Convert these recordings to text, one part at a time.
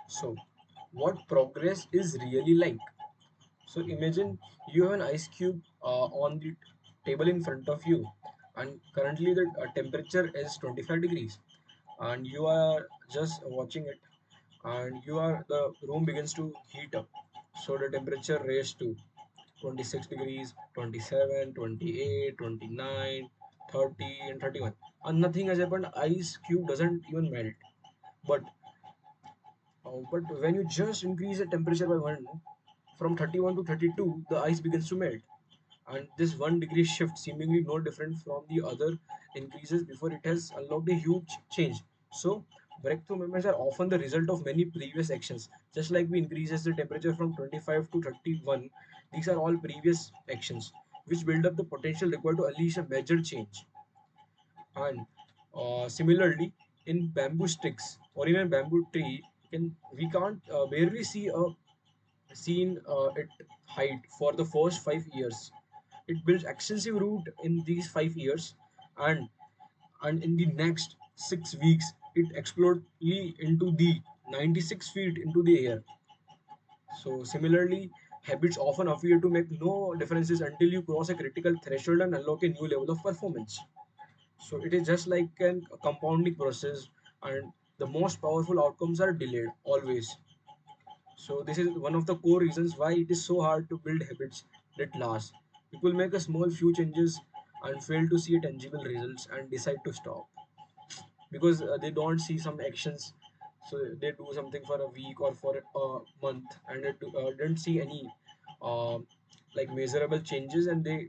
So, what progress is really like? So, imagine you have an ice cube on the table in front of you, and currently the temperature is 25 degrees, and you are just watching it, and the room begins to heat up. So, the temperature raised to 26 degrees, 27, 28, 29, 30, and 31. And nothing has happened. Ice cube doesn't even melt. But but when you just increase the temperature by one, from 31 to 32, the ice begins to melt. And this 1 degree shift, seemingly no different from the other increases before, it has unlocked a huge change. So, breakthrough movements are often the result of many previous actions. Just like we increases the temperature from 25 to 31, these are all previous actions which build up the potential required to unleash a major change. And similarly, in bamboo sticks or in a bamboo tree, we can't barely see a seen it height for the first 5 years. It builds extensive root in these 5 years, and in the next 6 weeks, it explodes into the 96 feet into the air. So similarly, habits often appear to make no differences until you cross a critical threshold and unlock a new level of performance. So it is just like a compounding process, and the most powerful outcomes are delayed always. So this is one of the core reasons why it is so hard to build habits that last. People make a small few changes and fail to see tangible results and decide to stop because they don't see some actions. So they do something for a week or for a month and they don't see any uh, like measurable changes, and they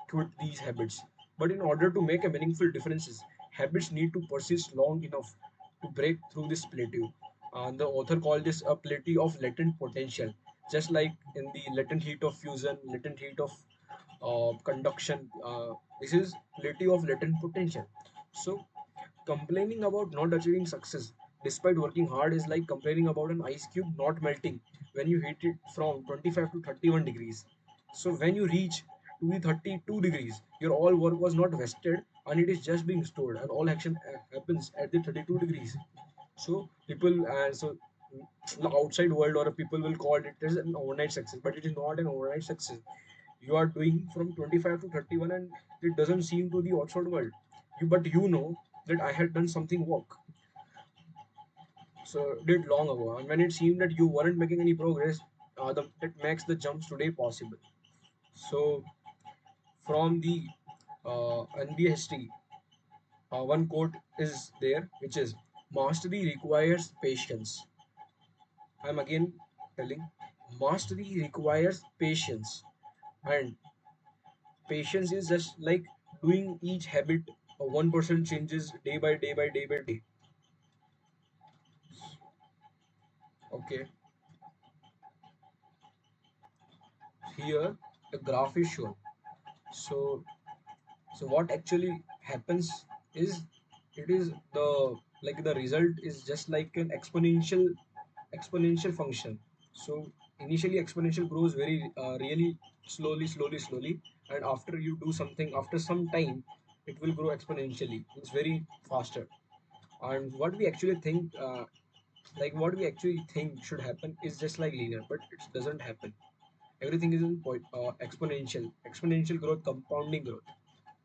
quit these habits. But in order to make a meaningful differences, habits need to persist long enough to break through this plateau. The author called this a plateau of latent potential, just like in the latent heat of fusion, latent heat of conduction. This is plateau of latent potential. So complaining about not achieving success despite working hard is like complaining about an ice cube not melting when you heat it from 25 to 31 degrees. So when you reach to the 32 degrees, your all work was not wasted, and it is just being stored, and all action happens at the 32 degrees. So people the outside world or people will call it as an overnight success, but it is not an overnight success. You are doing from 25 to 31, and it doesn't seem to the outside world. But you know that I had done something work, so did long ago, and when it seemed that you weren't making any progress, that makes the jumps today possible. So from the NBA history, one quote is there, which is, "Mastery requires patience." I'm again telling, mastery requires patience, and patience is just like doing each habit 1% changes day by day by day by day. Okay, here the graph is shown. So what actually happens is, it is the result is just like an exponential function. So initially exponential grows very really slowly, and after you do something, after some time, it will grow exponentially. It's very faster. And what we actually think should happen is just like linear, but it doesn't happen. Everything is in exponential growth, compounding growth.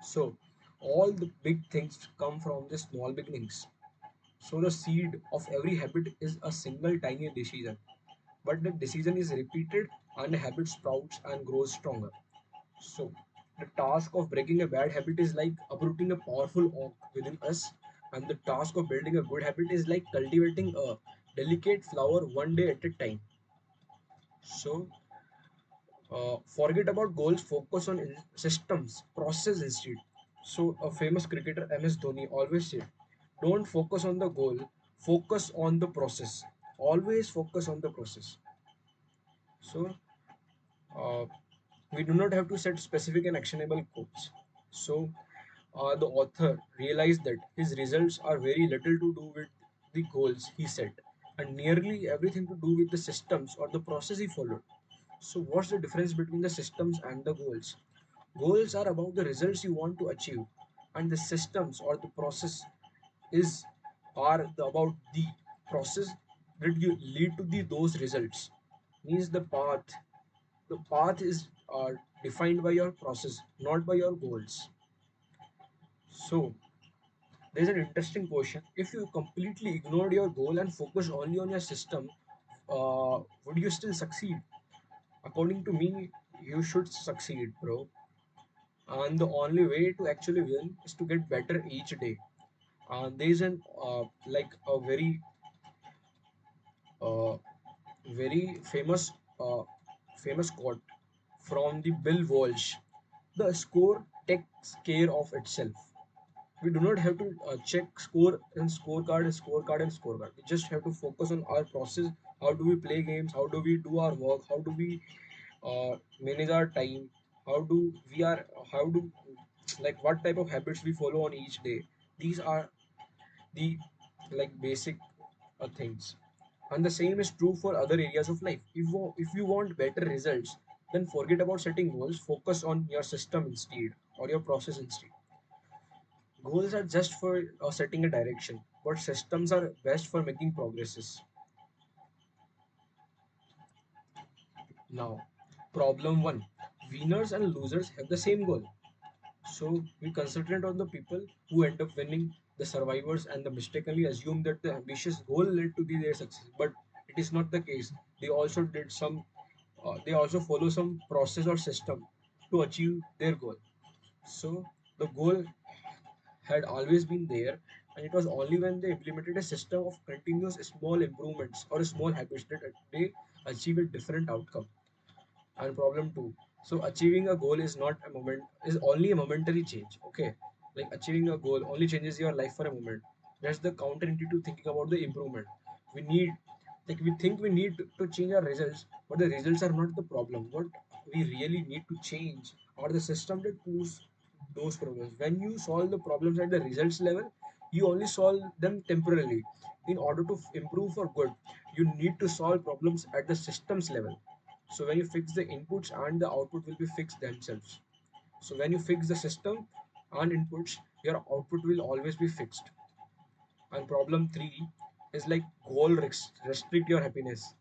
So all the big things come from the small beginnings. So the seed of every habit is a single tiny decision, but the decision is repeated and the habit sprouts and grows stronger. So the task of breaking a bad habit is like uprooting a powerful oak within us, and the task of building a good habit is like cultivating a delicate flower one day at a time. So forget about goals, focus on systems, process instead. So a famous cricketer MS Dhoni always said, "Don't focus on the goal, focus on the process. Always focus on the process." So uh, we do not have to set specific and actionable goals. So the author realized that his results are very little to do with the goals he set, and nearly everything to do with the systems or the process he followed. So what's the difference between the systems and the goals? Goals are about the results you want to achieve, and the systems or the process is about the process that you lead to those results. Means the path is defined by your process, not by your goals. So there's an interesting question: if you completely ignored your goal and focused only on your system, would you still succeed? According to me, you should succeed, bro. And the only way to actually win is to get better each day. There is an like a uh, very uh, famous quote from the Bill Walsh: "The score takes care of itself." We do not have to check score and scorecard and scorecard. We just have to focus on our process. How do we play games? How do we do our work? How do we manage our time? How do we are? How do like what type of habits we follow on each day? These are the like basic things. And the same is true for other areas of life. If you want better results, then forget about setting goals. Focus on your system instead, or your process instead. Goals are just for setting a direction, but systems are best for making progresses. Now, problem one: winners and losers have the same goal. So we concentrate on the people who end up winning, the survivors, and the mistakenly assume that the ambitious goal led to their success. But it is not the case. They also did some. They also follow some process or system to achieve their goal. So the goal had always been there, and it was only when they implemented a system of continuous small improvements or small habits that they achieve a different outcome. And problem two: so achieving a goal is not a moment is only a momentary change. Okay, like achieving a goal only changes your life for a moment. That's the counterintuitive thinking about the improvement. We need like we think we need to change our results, but the results are not the problem. What we really need to change or the system that pulls those problems. When you solve the problems at the results level, you only solve them temporarily. In order to improve for good, you need to solve problems at the systems level. So when you fix the inputs and the output will be fixed themselves. So when you fix the system and inputs, your output will always be fixed. And problem three is like restrict your happiness.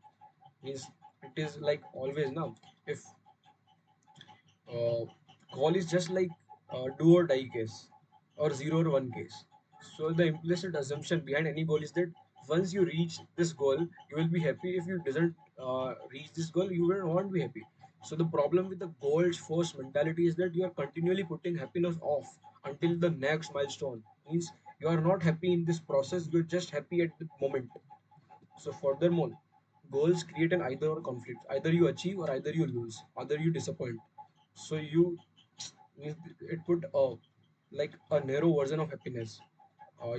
Means it is like always now. If uh, goal is just like do or die case or 0 or 1 case. So the implicit assumption behind any goal is that once you reach this goal, you will be happy. If you doesn't reach this goal, you will not be happy. So the problem with the goals first mentality is that you are continually putting happiness off until the next milestone. Means you are not happy in this process. You're just happy at the moment. So furthermore, goals create an either or conflict. Either you achieve or either you lose. Either you disappoint. So you it put like a narrow version of happiness.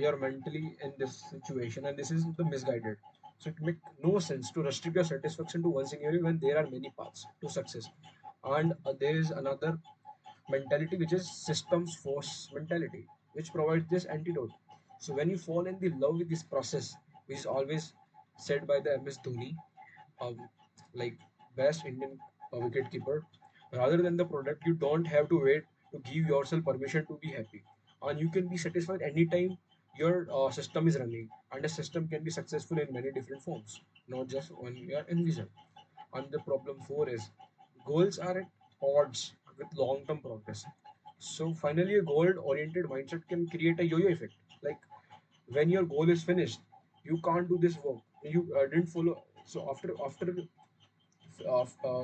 You're mentally in this situation, and this is the misguided. So it makes no sense to restrict your satisfaction to one scenario when there are many paths to success. And there is another mentality which is systems force mentality, which provides this antidote. So when you fall in the love with this process, which is always said by the MS Dhoni, um, like best Indian wicket keeper, rather than the product, you don't have to wait to give yourself permission to be happy, and you can be satisfied anytime your system is running. And a system can be successful in many different forms, not just when you are envisioned. And the problem four is goals are at odds with long-term progress. So finally, a goal-oriented mindset can create a yo-yo effect. Like when your goal is finished, you can't do this work. You didn't follow. So after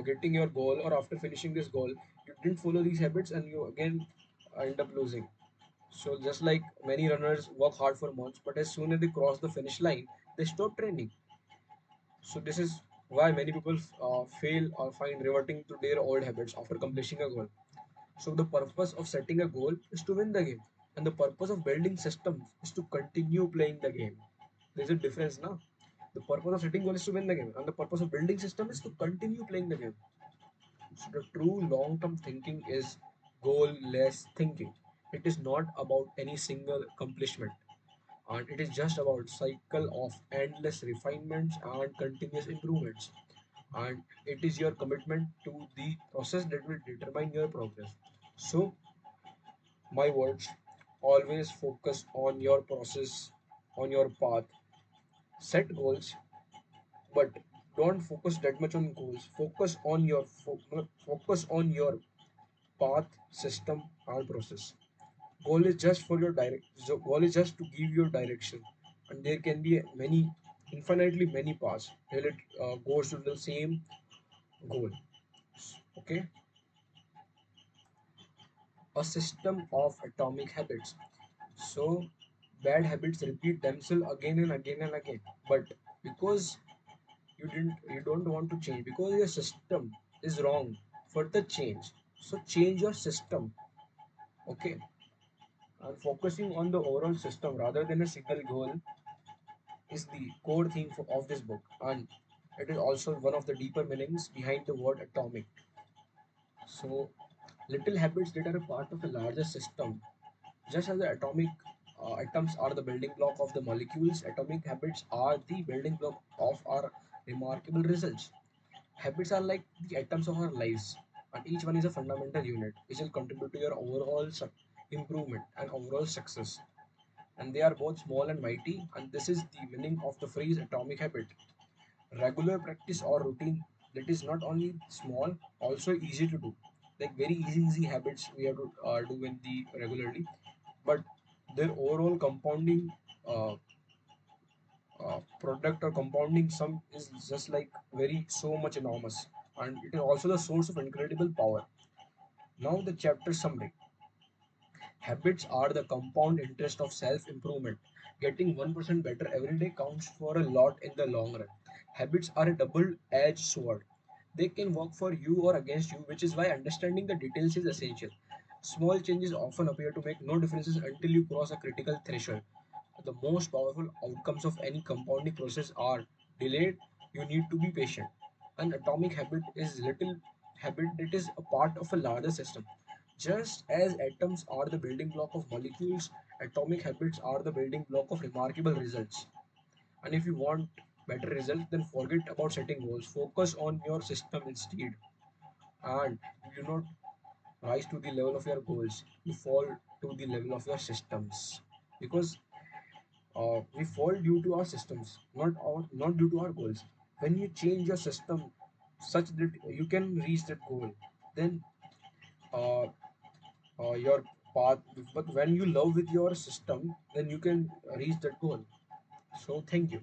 getting your goal or after finishing this goal, you didn't follow these habits, and you again end up losing. So just like many runners work hard for months, but as soon as they cross the finish line, they stop training. So this is why many people fail or find reverting to their old habits after completing a goal. So the purpose of setting a goal is to win the game, and the purpose of building systems is to continue playing the game. There's a difference now. The purpose of setting goal is to win the game, and the purpose of building system is to continue playing the game. So the true long-term thinking is goal-less thinking. It is not about any single accomplishment, and it is just about cycle of endless refinements and continuous improvements. And it is your commitment to the process that will determine your progress. So my words: always focus on your process, on your path, set goals, but don't focus that much on goals. Focus on your path, system, and process. Goal is just for your direct. So goal is just to give your direction, and there can be many, infinitely many paths till it goes to the same goal. Okay, a system of atomic habits. So bad habits repeat themselves again and again and again. But because you don't want to change, because your system is wrong for the change. So change your system. Okay, and focusing on the overall system rather than a single goal is the core theme of this book, and it is also one of the deeper meanings behind the word atomic. So little habits that are a part of a larger system. Just as the atoms are the building block of the molecules, atomic habits are the building block of our remarkable results. Habits are like the atoms of our lives, and each one is a fundamental unit which will contribute to your overall improvement and overall success. And they are both small and mighty, and this is the meaning of the phrase atomic habit. Regular practice or routine that is not only small, also easy to do. Like very easy habits we have to do in the regularly, but their overall compounding product or compounding sum is just like very so much enormous, and it is also the source of incredible power. Now the chapter summary. Habits are the compound interest of self improvement. Getting 1% better every day counts for a lot in the long run. Habits are a double edged sword. They can work for you or against you, which is why understanding the details is essential. Small changes often appear to make no differences until you cross a critical threshold. The most powerful outcomes of any compounding process are delayed. You need to be patient. An atomic habit is little habit that is a part of a larger system. Just as atoms are the building block of molecules, atomic habits are the building block of remarkable results. And if you want better results, then forget about setting goals. Focus on your system instead. And you do not rise to the level of your goals, you fall to the level of your systems. Because we fall due to our systems, not due to our goals. When you change your system such that you can reach that goal, then uh, your path. But when you love with your system, then you can reach that goal. So thank you.